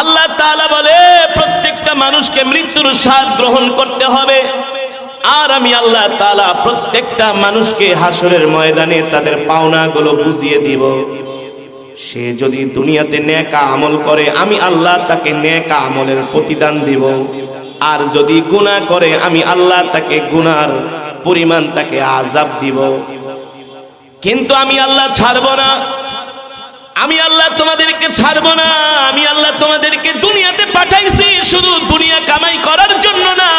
আল্লাহ তাআলা বলে প্রত্যেকটা মানুষকে মৃত্যুর স্বাদ গ্রহণ করতে হবে। আর আমি আল্লাহ তাআলা প্রত্যেকটা মানুষকে হাসরের ময়দানে তাদের পাওনাগুলো বুঝিয়ে দিব। সে যদি দুনিয়াতে নেক আমল করে আমি আল্লাহ তাকে নেক আমলের প্রতিদান দিব, আর যদি গুনাহ করে আমি আল্লাহ তাকে গুনার পরিমাণ তাকে আযাব দিব। কিন্তু আমি আল্লাহ ছাড়ব না, আমি আল্লাহ তোমাদেরকে ছাড়ব না। আমি আল্লাহ তোমাদেরকে দুনিয়াতে পাঠাইছি শুধু দুনিয়া কামাই করার জন্য না,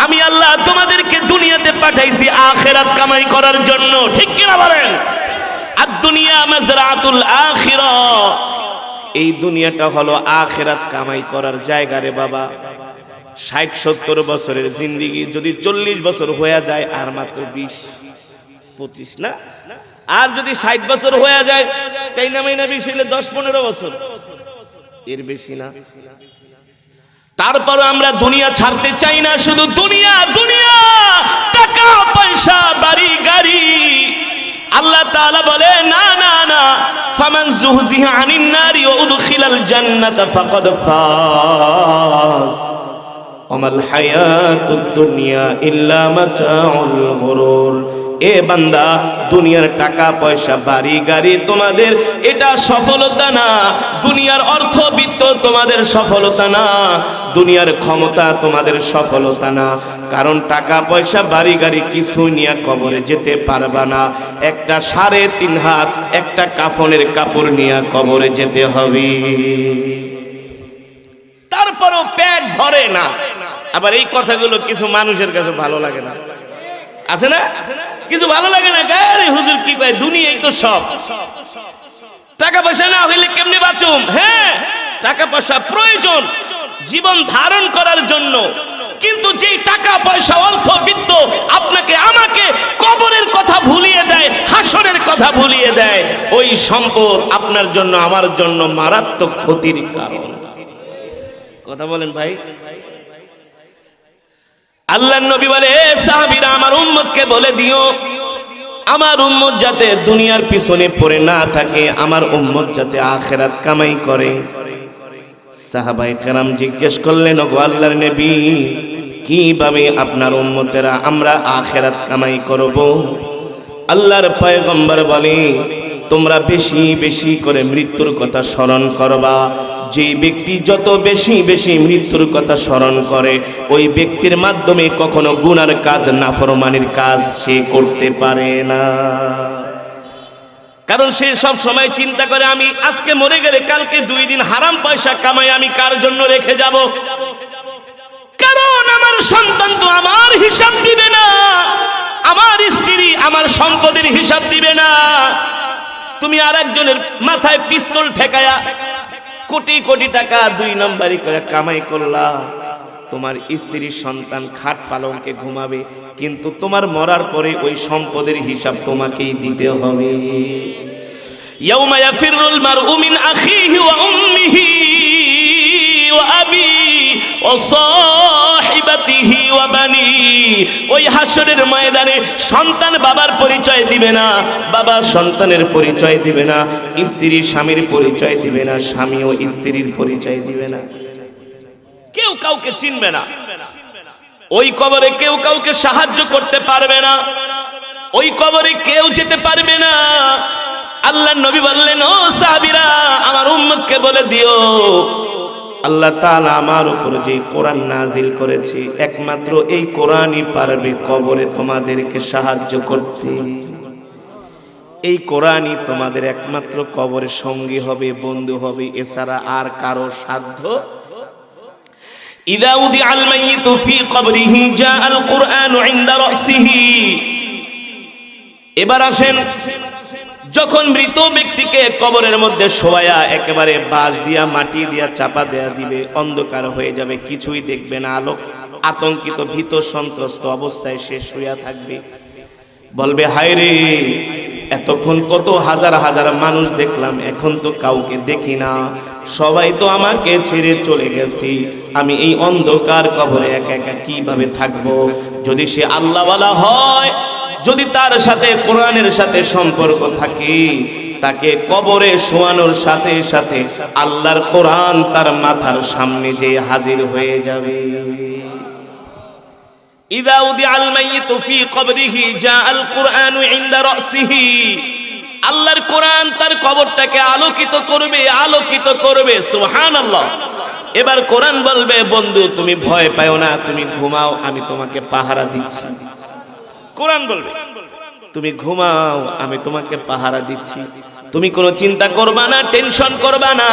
আমি আল্লাহ তোমাদেরকে দুনিয়াতে পাঠাইছি আখিরাত কামাই করার জন্য। ঠিক কিনা বলেন? আর দুনিয়া মাজরাতুল আখিরাহ, এই দুনিয়াটা হলো আখিরাত কামাই করার জায়গা রে বাবা। 60-70 বছরের জিন্দেগি যদি 40 বছর হয়ে যায় আর মাত্র 20-25 না, আর যদি 60 বছর হয়ে যায় চাইনা মাইনা বেশি হলে 10-15 বছর, এর বেশি না। তারপর আমরা দুনিয়া ছাড়তে চাই না, শুধু দুনিয়া দুনিয়া, টাকা পয়সা বাড়ি গাড়ি। আল্লাহ তাআলা বলে না না না, ফামান যুহজিহা আনিন নারি ওয়া উদখিলাল জান্নাতা ফাকাদ ফাজ ওয়ামাল হায়াতুদ দুনিয়া ইল্লা মাতাউল গুরুর। এ বান্দা, দুনিয়ার টাকা পয়সা বাড়ি গাড়ি তোমাদের এটা সফলতা না, দুনিয়ার অর্থবিত্ত তোমাদের সফলতা না, দুনিয়ার ক্ষমতা তোমাদের সফলতা না। কারণ টাকা পয়সা বাড়ি গাড়ি কিছু নিয়ে কবরে যেতে পারবা না। একটা 3.5 হাত একটা কাফনের কাপড় নিয়ে কবরে যেতে হবে, তারপরও পেট ভরে না। আবার এই কথাগুলো কিছু মানুষের কাছে ভালো লাগে না, আছে না? কিছু ভালো লাগে না, আরে হুজুর কি কয়, দুনিয়াই তো সব, টাকা পয়সা না হইলে কেমনে বাঁচুম? হ্যাঁ, টাকা পয়সা প্রয়োজন জীবন ধারণ করার জন্য, কিন্তু যেই টাকা পয়সা অর্থবিত্ত আপনাকে আমাকে কবরের কথা ভুলিয়ে দেয়, হাসরের কথা ভুলিয়ে দেয়, ওই সম্পদ আপনার জন্য আমার জন্য মারাত্মক ক্ষতির কারণ। কথা বলেন ভাই। আল্লাহর নবী বলে, সাহাবীরা আমার উম্মতকে বলে দিও, আমার উম্মত যাতে দুনিয়ার পিছনে পড়ে না থাকে, আমার উম্মত যাতে আখিরাত কামাই করে। সাহাবায়ে কেরাম জিজ্ঞেস করলেন, ওগো আল্লাহর নবী, কিভাবে আপনার উম্মতেরা আমরা আখিরাত কামাই করব? আল্লাহর পয়গম্বর বলে, তোমরা বেশি বেশি করে মৃত্যুর কথা স্মরণ করবা। যে ব্যক্তি যত বেশি বেশি মৃত্যুর কথা স্মরণ করে, ওই ব্যক্তির মাধ্যমে কখনো গুনার কাজ, নাফরমানির কাজ সে করতে পারে না। কারণ সে সব সময় চিন্তা করে, আমি আজকে মরে গেলে কালকে 2 দিন হারাম পয়সা কামাই আমি কার জন্য রেখে যাব? কারণ আমার সন্তান তো আমার হিসাব দিবে না, আমার স্ত্রী আমার সম্পদের হিসাব দিবে না। তুমি আরেকজনের মাথায় পিস্তল ঠেকায়া কোটি কোটি টাকা 2 নম্বরি করে কামাই করলা, তোমার স্ত্রীর সন্তান খাট পালঙ্কে ঘুমাবে, কিন্তু তোমার মরার পরে ওই সম্পদের হিসাব তোমাকেই দিতে হবে। ইয়াউমা ইয়াফিরুল মারউ মিন আখিহি ওয়া উম্মিহি ওয়া আবি ওয়া সাহিবাতিহি ওয়া বানি। ওই হাসরের ময়দানে সন্তান বাবার পরিচয় দিবে না, বাবা সন্তানের পরিচয় দিবে না, স্ত্রী স্বামীর পরিচয় দিবে না, স্বামীও স্ত্রীর পরিচয় দিবে না, কেউ কাউকে চিনবে না। ওই কবরে কেউ কাউকে সাহায্য করতে পারবে না, ওই কবরে কেউ যেতে পারবে না। আল্লাহর নবী বললেন, ও সাহাবীরা আমার উম্মতকে বলে দিও, আল্লাহ তাআলা আমার উপর যে কোরআন নাজিল করেছে, একমাত্র এই কোরআনই পারবে কবরে তোমাদেরকে সাহায্য করতে। এই কোরআনই তোমাদের একমাত্র কবরে সঙ্গী হবে, বন্ধু হবে, এছাড়া আর কারো সাধ্য। ইযা উদিআল মাইয়িতু ফি কবরিহি জাআল কুরআনু ইনদা রাসিহি। এবার আসেন, যখন মৃত ব্যক্তিকে কবরের মধ্যে শোয়া একেবারে বাঁশ দিয়া মাটি দিয়া চাপা দেয়া দিবে, অন্ধকার হয়ে যাবে, কিছুই দেখবে না, আলো আতঙ্কিত ভীত সন্ত্রস্ত অবস্থায় সে শুয়ে থাকবে। বলবে, হায় রে, এতক্ষণ কত হাজার হাজার মানুষ দেখলাম, এখন তো কাউকে দেখি না, সবাই তো আমাকে ছেড়ে চলে গেছে, আমি এই অন্ধকার কবরে একা একা কিভাবে থাকবো? যদি সে আল্লাহওয়ালা হয়, যদি তার সাথে কোরআনের সাথে সম্পর্ক থাকে, তাকে কবরে শোয়ানোর সাথে সাথে আল্লাহর কোরআন তার মাথার সামনে যে হাজির হয়ে যাবে। ইযা উদিআল মাইয়িতু ফি কবরিহি জাআল কুরআনু ইনদা রাসিহি, আল্লাহর কোরআন তার কবরটাকে আলোকিত করবে সুবহানাল্লাহ। এবার কোরআন বলবে, বন্ধু তুমি ভয় পাও না, তুমি ঘুমাও, আমি তোমাকে পাহারা দিচ্ছি। কোরআন বলবে তুমি ঘুমাও, আমি তোমাকে পাহারা দিচ্ছি, তুমি কোনো চিন্তা করবা না, টেনশন করবা না।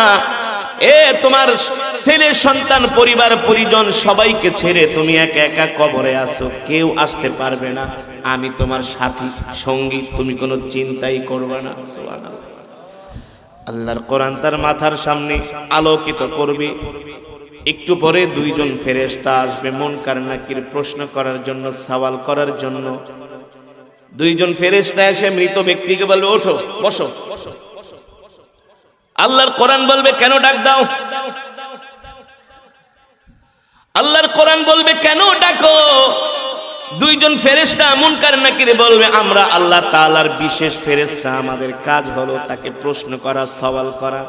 তোমার ছেলে সন্তান পরিবার পরিজন সবাইকে ছেড়ে তুমি একা একা কবরে আসো, কেউ আসতে পারবে না, আমি তোমার সাথী সঙ্গী, তুমি কোনো চিন্তাই করবা না। সুবহানাল্লাহ। আল্লাহর কোরআন তার মাথার সামনে আলোকিত করবে। একটু পরে দুইজন ফেরেশতা আসবে মুনকার নাকির প্রশ্ন করার জন্য, সওয়াল করার জন্য। দুইজন ফেরেশতা এসে মৃত ব্যক্তিকে বলবে, ওঠো, বসো। আল্লাহর কোরআন বলবে, কেন ডাক দাও? আল্লাহর কোরআন বলবে, কেন ডাকো? দুইজন ফেরেশতা মুনকার নাকির বলবে, আমরা আল্লাহ তাআলার বিশেষ ফেরেশতা, আমাদের কাজ হলো তাকে প্রশ্ন করা, সওয়াল করা।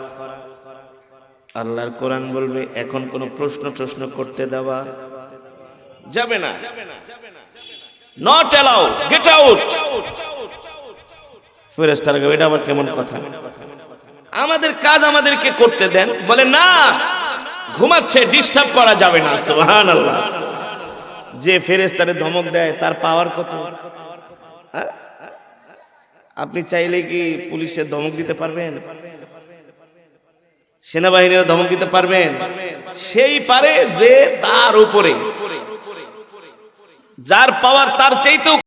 আল্লাহর কোরআন বলবে, এখন কোনো প্রশ্ন করতে দেওয়া যাবে না, নট অ্যালাউড, গেট আউট। ফেরেশতারা বলে, এটা আবার কেমন কথা? আমাদের কাজ আমাদেরকে করতে দেন। বলে, না, ঘুমাচ্ছে, ডিস্টার্ব করা যাবে না। সুবহানাল্লাহ। যে ফেরেশতারে ধমক দেয় তার পাওয়ার কত? আপনি চাইলে কি পুলিশের ধমক দিতে পারবেন? সেনাবাহিনীর ধমক দিতে পারবেন? সেই পারে যে তার উপরে, যার পাওয়ার তার চাইতেও